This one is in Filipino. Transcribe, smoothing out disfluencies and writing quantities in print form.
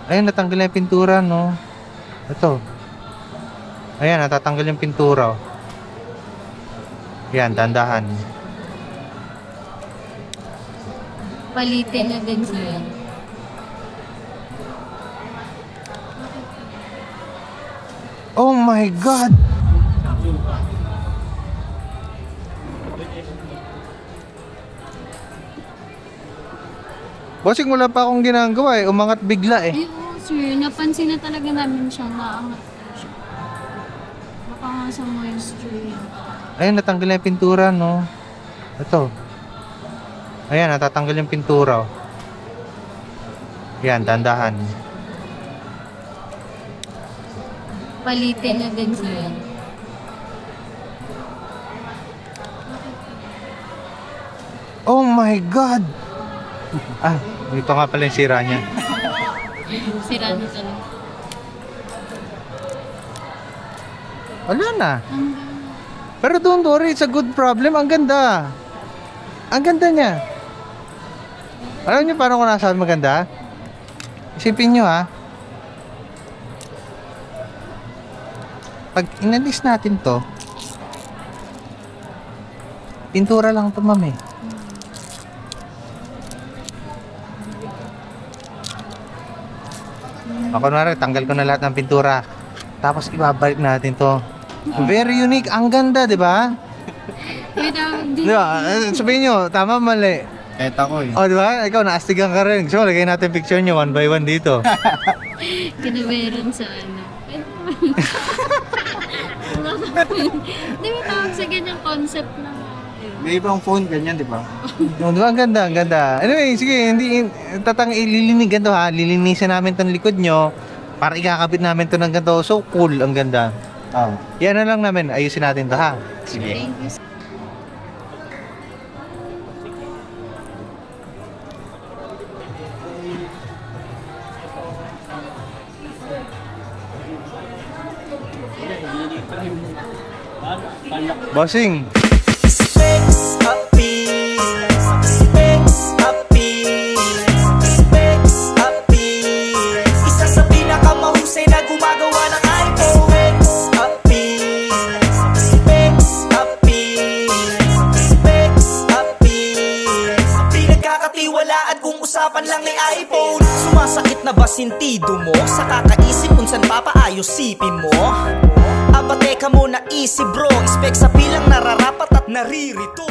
Ayun, natanggal na yung pintura, no? Ito. Ayan, natatanggal yung pintura, oh. Yan, dandahan. Palitin na din siya. Oh my God! Bossing, wala pa akong ginagawa eh. Umangat bigla eh. Ay, oo, sir. Napansin na talaga namin siyang naangat na siya. Baka nga sa moisture yan. Ayun, natanggal na yung pintura, no? Ito. Ayan, natatanggal yung pintura, oh. Yan, dandahan. Palitin na din siya. Oh my God! Ah, ito nga pala yung sira niya. Sira na talaga. Wala na. Pero don't worry, it's a good problem. Ang ganda. Ang ganda niya. Alam niyo paano ko nasabi maganda? Isipin niyo ha. Pag inalis natin to, pintura lang to, ma'am eh. Kunwari, tanggal ko na lahat ng pintura. Tapos ibabalik natin to. Very unique. Ang ganda, di ba? Di ba? Sabihin nyo, tama, mali. Kahit ako eh. O, di ba? Ikaw, naastigan ka rin. Gusto mo, lagay natin picture nyo one by one dito. Kinameron sa ano. Di ba tawag sa ganyang concept na May ibang phone ganyan, di ba? O, di ba? Ang ganda, ang ganda. Anyway, sige, hindi, ililinigan to ha. Lilinisan namin tong likod nyo para ikakabit namin to ng ganito. So cool, ang ganda. Oo. Yan na lang namin. Ayusin natin to ha. Sige. thank you. Bossing. Specs appeal, specs appeal, specs appeal. Isa sa pinakamahusay na gumagawa ng iPhone. Specs appeal, specs appeal, specs appeal. Pinagkakatiwalaan kung usapan lang ay iPhone. Sumasakit na ba sintido mo? Sa kakaisip kung saan papaayos sipin mo? Aba teka muna, easy bro. Specs appeal ang nararapat at naririto.